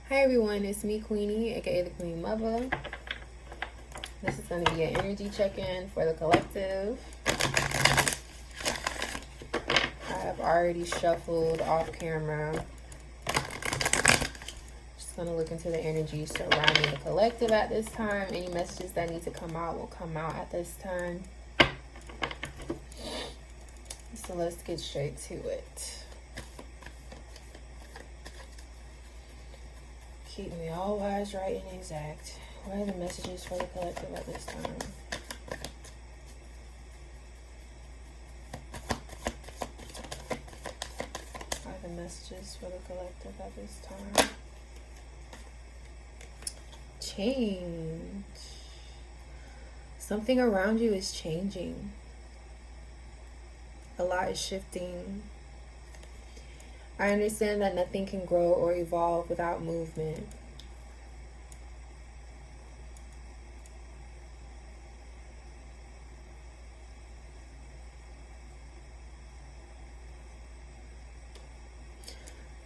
Hi everyone, it's me Queenie, aka the Queen Mother. This is going to be an energy check-in for the collective. I have already shuffled off camera. Just going to look into the energy surrounding the collective at this time. Any messages that need to come out will come out at this time. So let's get straight to it. Keep me all wise, right, and exact. What are the messages for the collective at this time? What are the messages for the collective at this time? Change. Something around you is changing. A lot is shifting. I understand that nothing can grow or evolve without movement.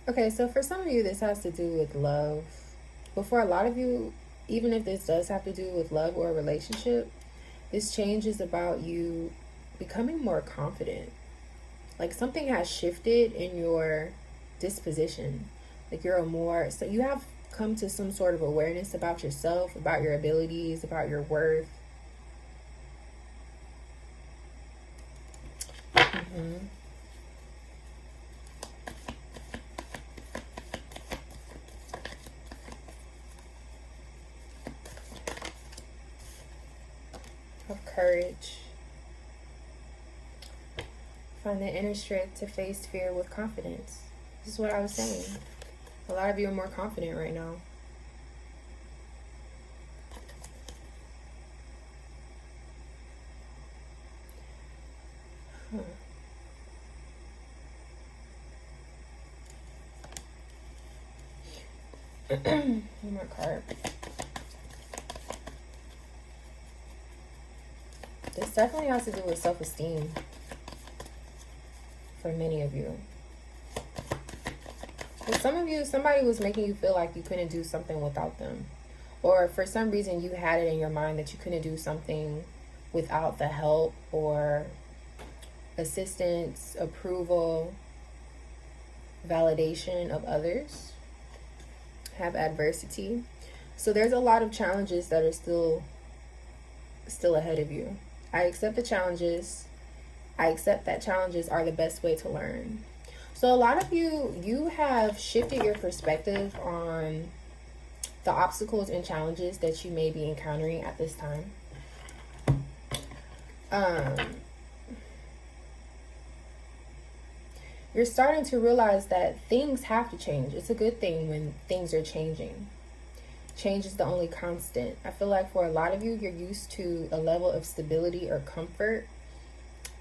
Okay, so for some of you, this has to do with love. But for a lot of you, even if this does have to do with love or a relationship, this change is about you becoming more confident. Like something has shifted in your disposition. Like so you have come to some sort of awareness about yourself, about your abilities, about your worth. Have courage. Find the inner strength to face fear with confidence. This is what I was saying. A lot of you are more confident right now. One more card. This definitely has to do with self-esteem for many of you. For some of you, somebody was making you feel like you couldn't do something without them. Or for some reason you had it in your mind that you couldn't do something without the help or assistance, approval, validation of others. Have adversity. So there's a lot of challenges that are still ahead of you. I accept the challenges. I accept that challenges are the best way to learn. So a lot of you have shifted your perspective on the obstacles and challenges that you may be encountering at this time. You're starting to realize that things have to change. It's a good thing when things are changing. Change is the only constant. I feel like for a lot of you, you're used to a level of stability or comfort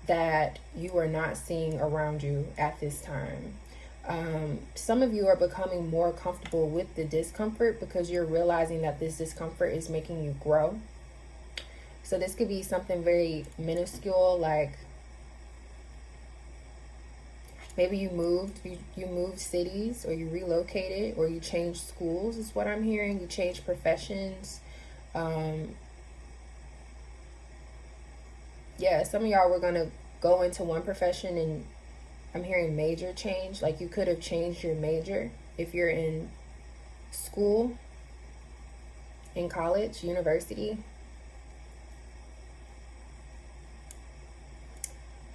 that you are not seeing around you at this time. Some of you are becoming more comfortable with the discomfort because you're realizing that this discomfort is making you grow. So this could be something very minuscule, like maybe you moved cities, or you relocated, or you changed schools is what I'm hearing. You changed professions. Yeah, some of y'all were going to go into one profession and I'm hearing major change. Like you could have changed your major if you're in school, in college, university.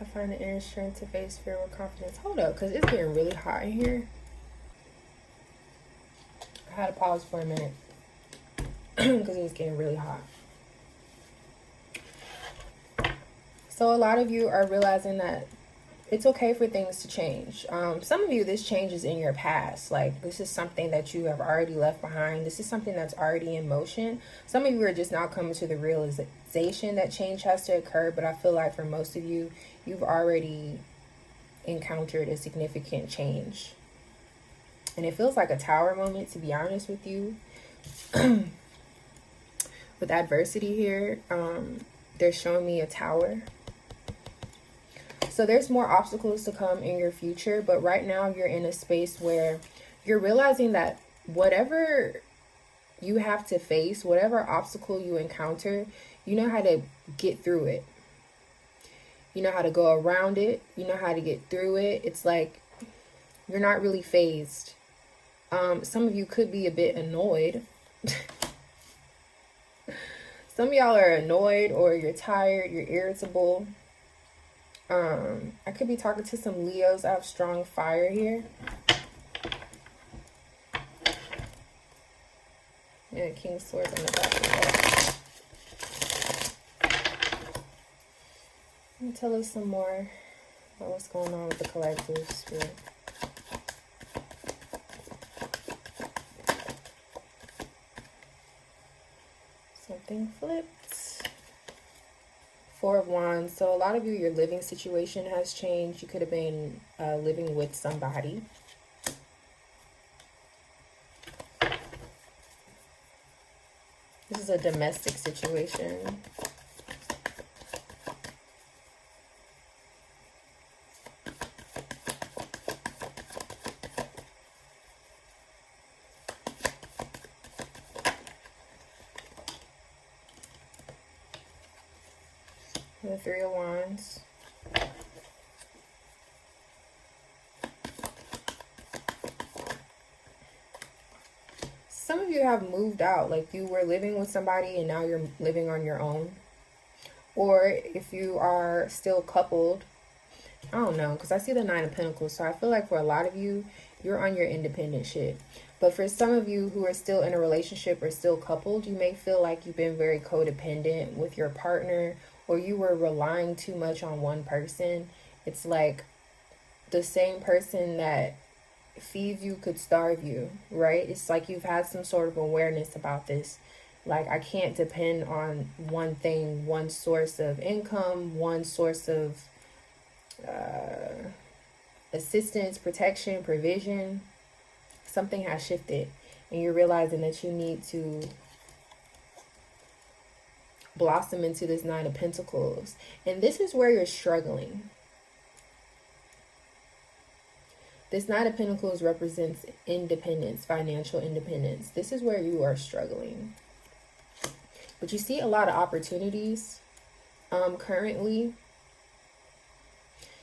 I find the inner strength to face fear with confidence. Hold up, because it's getting really hot in here. I had to pause for a minute because it was getting really hot. So a lot of you are realizing that it's okay for things to change. Some of you, this change is in your past. Like this is something that you have already left behind. This is something that's already in motion. Some of you are just now coming to the realization that change has to occur. But I feel like for most of you, you've already encountered a significant change. And it feels like a tower moment, to be honest with you. With adversity here, they're showing me a tower. So there's more obstacles to come in your future, but right now you're in a space where you're realizing that whatever you have to face, whatever obstacle you encounter, you know how to get through it. You know how to go around it. You know how to get through it. It's like you're not really phased. Some of you could be a bit annoyed. Some of y'all are annoyed, or you're tired, you're irritable. I could be talking to some Leos. I have strong fire here. Yeah, King of Swords on the back of that. Let me tell us some more about what's going on with the collectives here. Something flipped. Four of Wands. So a lot of you, your living situation has changed. You could have been living with somebody. This is a domestic situation. The Three of Wands. Some of you have moved out, like you were living with somebody and now you're living on your own. Or if you are still coupled, I don't know, because I see the Nine of Pentacles. So I feel like for a lot of you, you're on your independent shit. But for some of you who are still in a relationship or still coupled, you may feel like you've been very codependent with your partner, or you were relying too much on one person. It's like the same person that feeds you could starve you, right? It's like you've had some sort of awareness about this. Like, I can't depend on one thing, one source of income, one source of assistance, protection, provision. Something has shifted, and you're realizing that you need to blossom into this Nine of Pentacles. And this is where you're struggling. This Nine of Pentacles represents independence, financial independence. This is where you are struggling. But you see a lot of opportunities currently.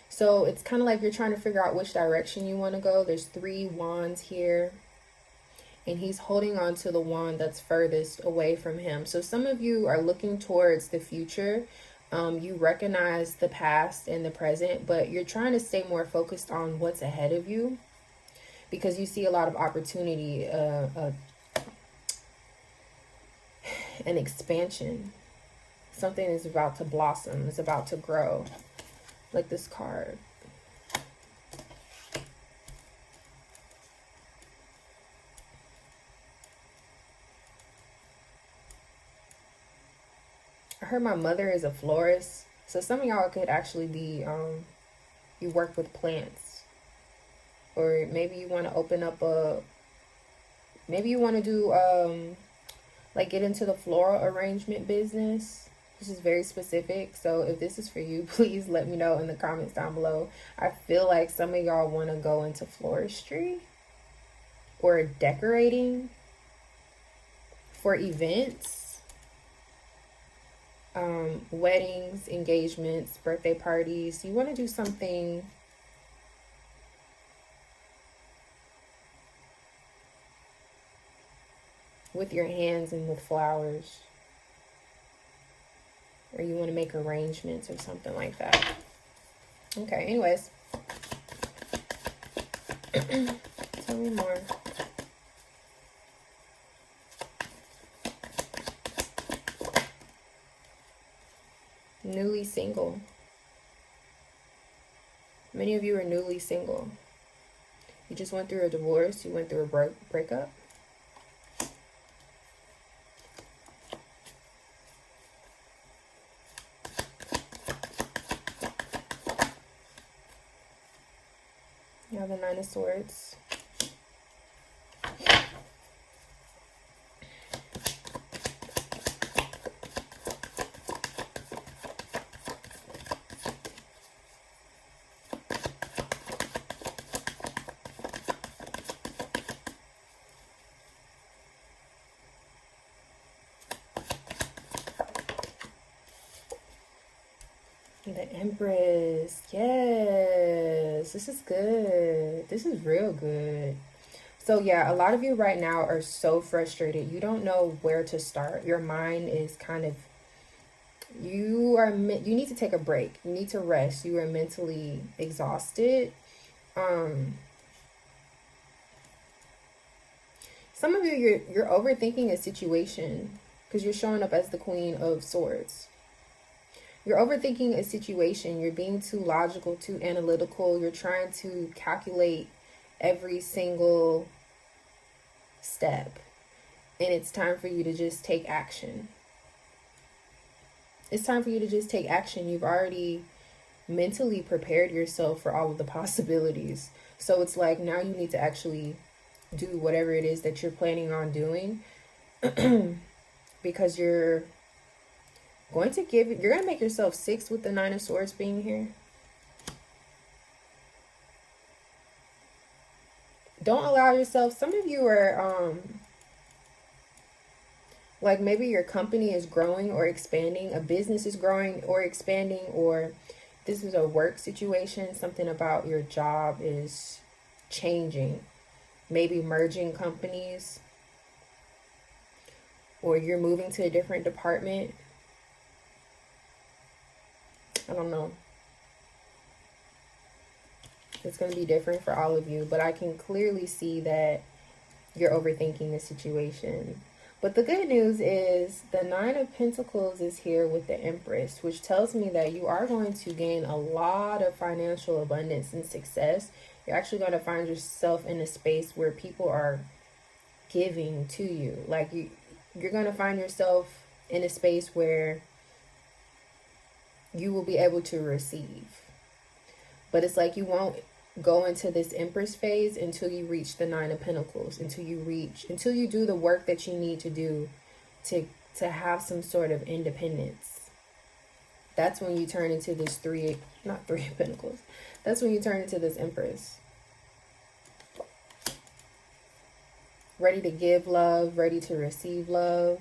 So it's kind of like you're trying to figure out which direction you want to go. There's 3 wands here. And he's holding on to the wand that's furthest away from him. So some of you are looking towards the future. You recognize the past and the present, but you're trying to stay more focused on what's ahead of you, because you see a lot of opportunity, an expansion. Something is about to blossom. It's about to grow. Like this card. I heard my mother is a florist. So some of y'all could actually be, you work with plants. Or maybe you want to open up maybe you want to do, like get into the floral arrangement business. This is very specific. So if this is for you, please let me know in the comments down below. I feel like some of y'all want to go into floristry or decorating for events. Weddings, engagements, birthday parties. You want to do something with your hands and with flowers, or you want to make arrangements or something like that. Okay, anyways. Tell me more. Newly single. Many of you are newly single. You just went through a divorce. You went through a breakup. You have the Nine of Swords. The Empress. Yes. This is good. This is real good. So yeah, a lot of you right now are so frustrated. You don't know where to start. Your mind is kind of, you need to take a break. You need to rest. You are mentally exhausted. Some of you, you're overthinking a situation because you're showing up as the Queen of Swords. You're overthinking a situation. You're being too logical, too analytical. You're trying to calculate every single step. And it's time for you to just take action. It's time for you to just take action. You've already mentally prepared yourself for all of the possibilities. So it's like now you need to actually do whatever it is that you're planning on doing because you're going to make yourself 6 with the 9 of Swords being here. Don't allow yourself, some of you are like maybe your company is growing or expanding, a business is growing or expanding, or this is a work situation, something about your job is changing, maybe merging companies, or you're moving to a different department. I don't know. It's going to be different for all of you, but I can clearly see that you're overthinking the situation. But the good news is the 9 of Pentacles is here with the Empress, which tells me that you are going to gain a lot of financial abundance and success. You're actually going to find yourself in a space where people are giving to you. Like you're going to find yourself in a space where you will be able to receive. But it's like you won't go into this Empress phase until you reach the 9 of Pentacles, until you do the work that you need to do to have some sort of independence. That's when you turn into this 3 of Pentacles. That's when you turn into this Empress. Ready to give love, ready to receive love,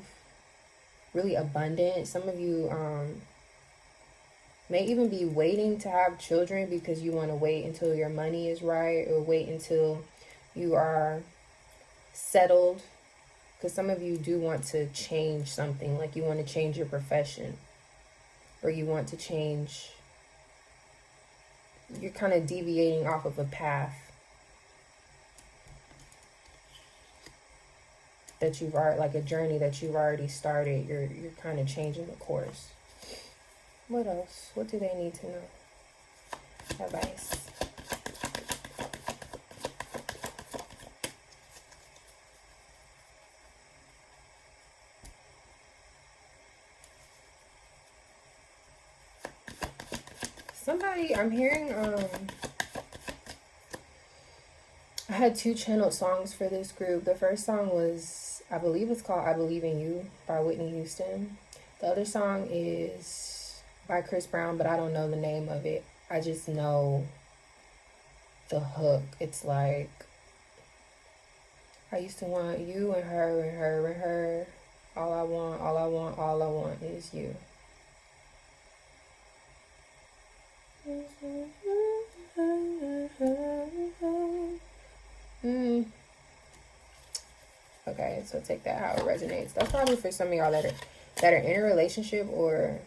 really abundant. Some of you may even be waiting to have children because you want to wait until your money is right, or wait until you are settled. Because some of you do want to change something, like you want to change your profession, or you want to change, you're kind of deviating off of a path that you've already, like a journey that you've already started. You're kind of changing the course. What else? What do they need to know? Advice. Somebody, I'm hearing, I had 2 channeled songs for this group. The first song was, I believe it's called I Believe in You by Whitney Houston. The other song is by Chris Brown, but I don't know the name of it. I just know the hook. It's like, I used to want you and her and her and her. All I want, all I want, all I want is you. Okay, so take that how it resonates. That's probably for some of y'all that are in a relationship or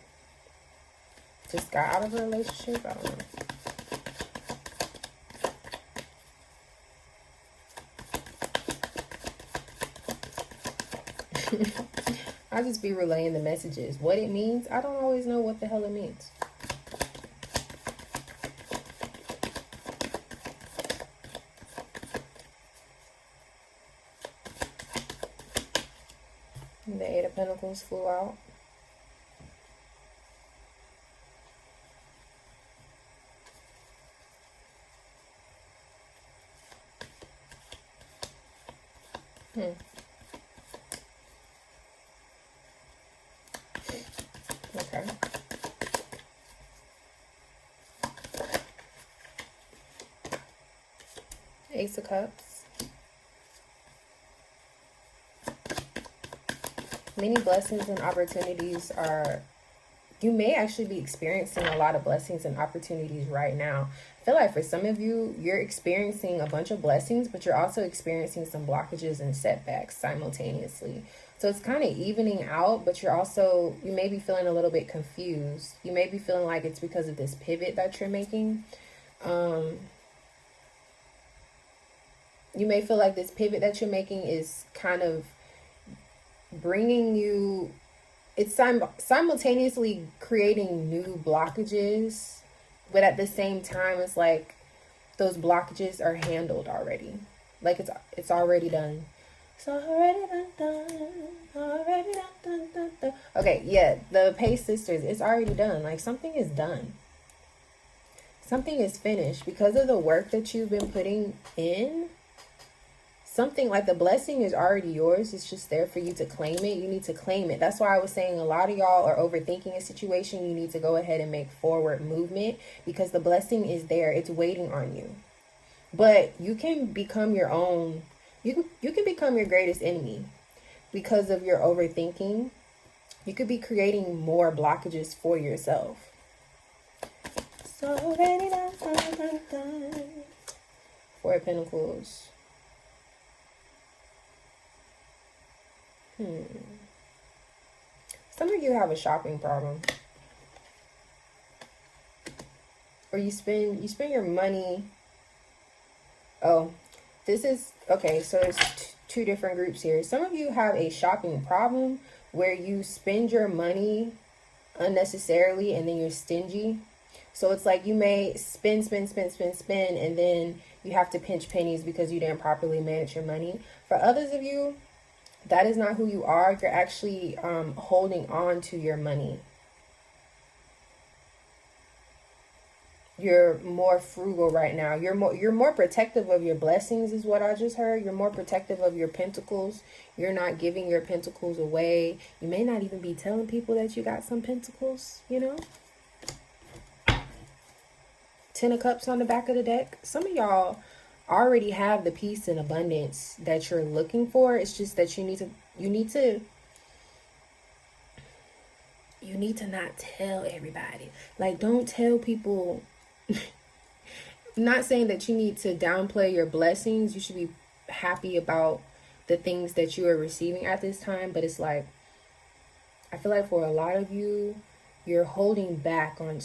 just got out of a relationship. I don't know. I just be relaying the messages. What it means, I don't always know what the hell it means. The 8 of Pentacles flew out. Okay. Ace of Cups. Many blessings and opportunities are you may actually be experiencing a lot of blessings and opportunities right now. I feel like for some of you, you're experiencing a bunch of blessings, but you're also experiencing some blockages and setbacks simultaneously. So it's kind of evening out, but you may be feeling a little bit confused. You may be feeling like it's because of this pivot that you're making. You may feel like this pivot that you're making is kind of bringing you, it's simultaneously creating new blockages, but at the same time, it's like those blockages are handled already. Like it's already done. It's already done. Already done. Okay, yeah, the Pace Sisters, it's already done. Like something is done. Something is finished because of the work that you've been putting in. Something like the blessing is already yours. It's just there for you to claim it. You need to claim it. That's why I was saying a lot of y'all are overthinking a situation. You need to go ahead and make forward movement because the blessing is there. It's waiting on you. But you can become your own. You can become your greatest enemy because of your overthinking. You could be creating more blockages for yourself. So already done. Four of Pentacles. Some of you have a shopping problem, or you spend your money. Oh, this is okay. So there's two different groups here. Some of you have a shopping problem where you spend your money unnecessarily and then you're stingy. So it's like you may spend, and then you have to pinch pennies because you didn't properly manage your money. For others of you, that is not who you are. You're actually holding on to your money. You're more frugal right now. You're more protective of your blessings is what I just heard. You're more protective of your pentacles. You're not giving your pentacles away. You may not even be telling people that you got some pentacles, you know. 10 of Cups on the back of the deck. Some of y'all already have the peace and abundance that you're looking for. It's just that you need to not tell everybody. Like, don't tell people. I'm not saying that you need to downplay your blessings. You should be happy about the things that you are receiving at this time, but it's like, I feel like for a lot of you, you're holding back on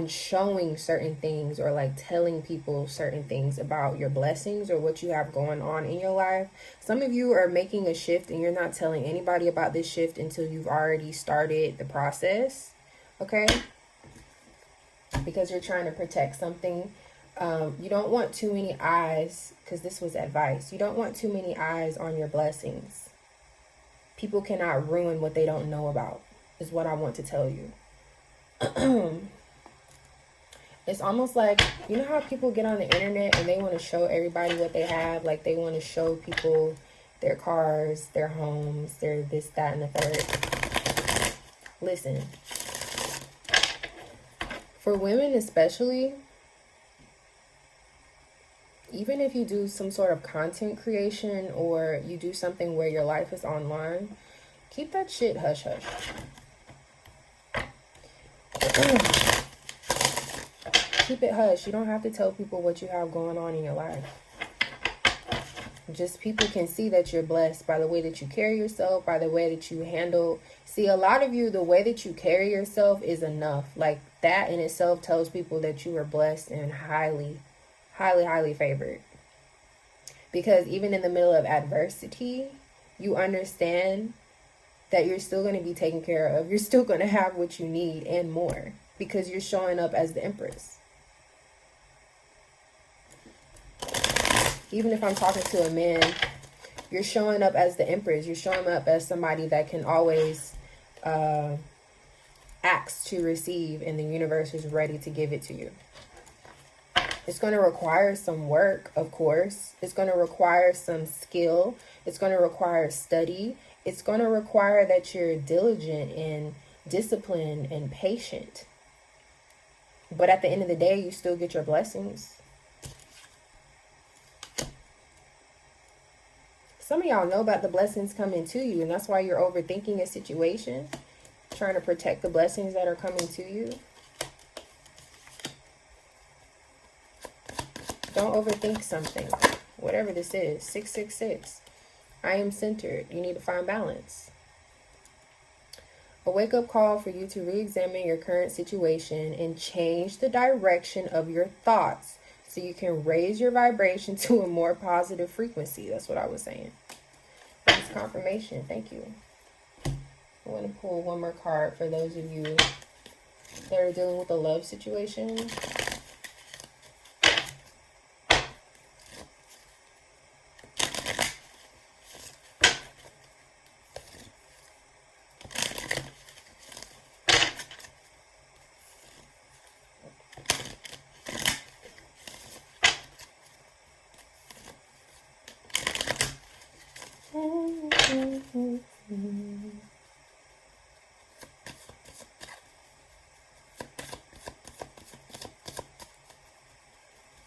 showing certain things, or like telling people certain things about your blessings or what you have going on in your life. Some of you are making a shift and you're not telling anybody about this shift until you've already started the process. Okay? Because you're trying to protect something. You don't want too many eyes, because this was advice. You don't want too many eyes on your blessings. People cannot ruin what they don't know about, is what I want to tell you. It's almost like, you know how people get on the internet and they want to show everybody what they have? Like they want to show people their cars, their homes, their this, that, and the third. Listen. For women especially, even if you do some sort of content creation or you do something where your life is online, keep that shit hush hush. Keep it hush. You don't have to tell people what you have going on in your life. Just people can see that you're blessed by the way that you carry yourself, by the way that you handle. See, a lot of you, the way that you carry yourself is enough. Like that in itself tells people that you are blessed and highly, highly, highly favored. Because even in the middle of adversity, you understand that you're still going to be taken care of. You're still going to have what you need and more, because you're showing up as the Empress. Even if I'm talking to a man, you're showing up as the Empress. You're showing up as somebody that can always ask to receive, and the universe is ready to give it to you. It's going to require some work, of course. It's going to require some skill. It's going to require study. It's going to require that you're diligent and disciplined and patient. But at the end of the day, you still get your blessings. Some of y'all know about the blessings coming to you, and that's why you're overthinking a situation. Trying to protect the blessings that are coming to you. Don't overthink something. Whatever this is. 666. I am centered. You need to find balance. A wake-up call for you to re-examine your current situation and change the direction of your thoughts so you can raise your vibration to a more positive frequency. That's what I was saying. This confirmation. Thank you. I want to pull one more card for those of you that are dealing with a love situation.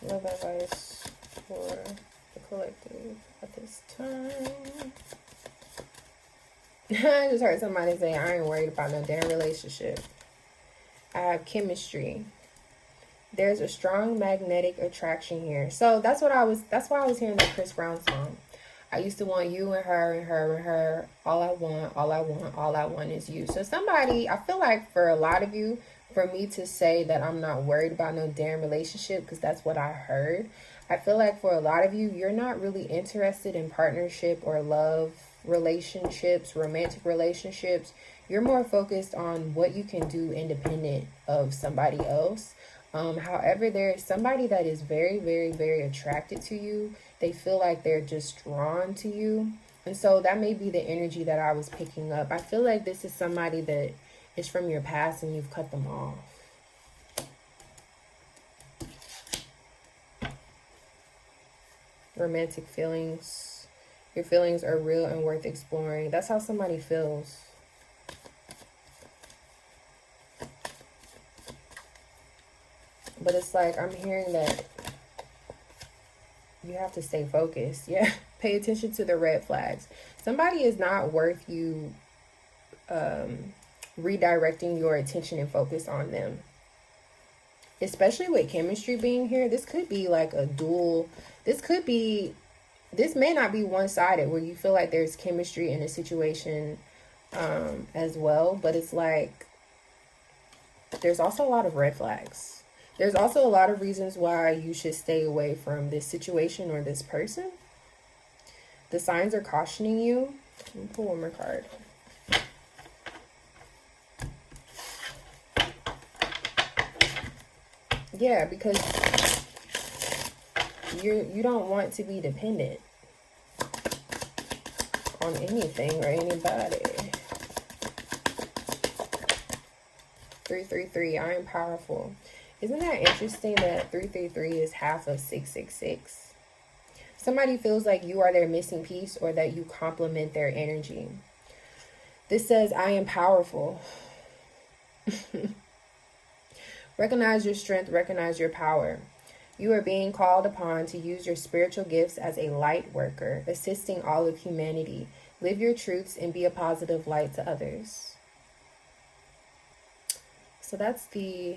Love advice for the collective at this time. I just heard somebody say, I ain't worried about no damn relationship. I have chemistry. There's a strong magnetic attraction here. So that's why I was hearing that Chris Brown song. I used to want you and her and her and her. All I want is you. So somebody, I feel like for a lot of you, for me to say that I'm not worried about no damn relationship, because that's what I heard. I feel like for a lot of you, you're not really interested in partnership or love relationships, romantic relationships. You're more focused on what you can do independent of somebody else. However, there's somebody that is very, very, very attracted to you. They feel like they're just drawn to you. And so that may be the energy that I was picking up. I feel like this is somebody that is from your past and you've cut them off. Romantic feelings. Your feelings are real and worth exploring. That's how somebody feels. But it's like, I'm hearing that you have to stay focused. Yeah. Pay attention to the red flags. Somebody is not worth you redirecting your attention and focus on them. Especially with chemistry being here. This could be like a dual. This may not be one-sided where you feel like there's chemistry in a situation as well. But it's like, there's also a lot of red flags. There's also a lot of reasons why you should stay away from this situation or this person. The signs are cautioning you. Let me pull one more card. Yeah, because you don't want to be dependent on anything or anybody. 333, I am powerful. Isn't that interesting that 333 is half of 666? Somebody feels like you are their missing piece or that you complement their energy. This says, I am powerful. Recognize your strength, recognize your power. You are being called upon to use your spiritual gifts as a light worker, assisting all of humanity. Live your truths and be a positive light to others. So that's the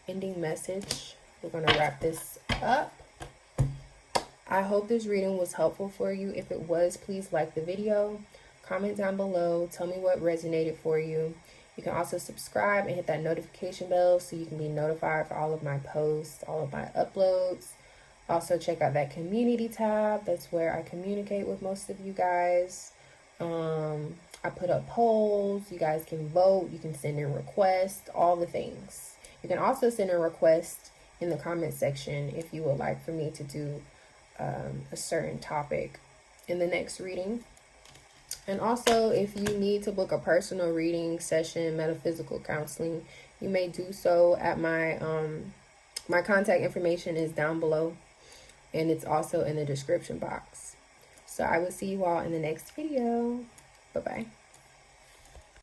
ending message. We're going to wrap this up. I hope this reading was helpful for you. If it was, please like the video, comment down below, tell me what resonated for you. You can also subscribe and hit that notification bell so you can be notified for all of my posts, all of my uploads. Also check out that community tab. That's where I communicate with most of you guys. I put up polls. You guys can vote. You can send in requests, all the things. You can also send a request in the comment section if you would like for me to do a certain topic in the next reading. And also, if you need to book a personal reading session, metaphysical counseling, you may do so at my my contact information is down below, and it's also in the description box. So I will see you all in the next video. Bye-bye.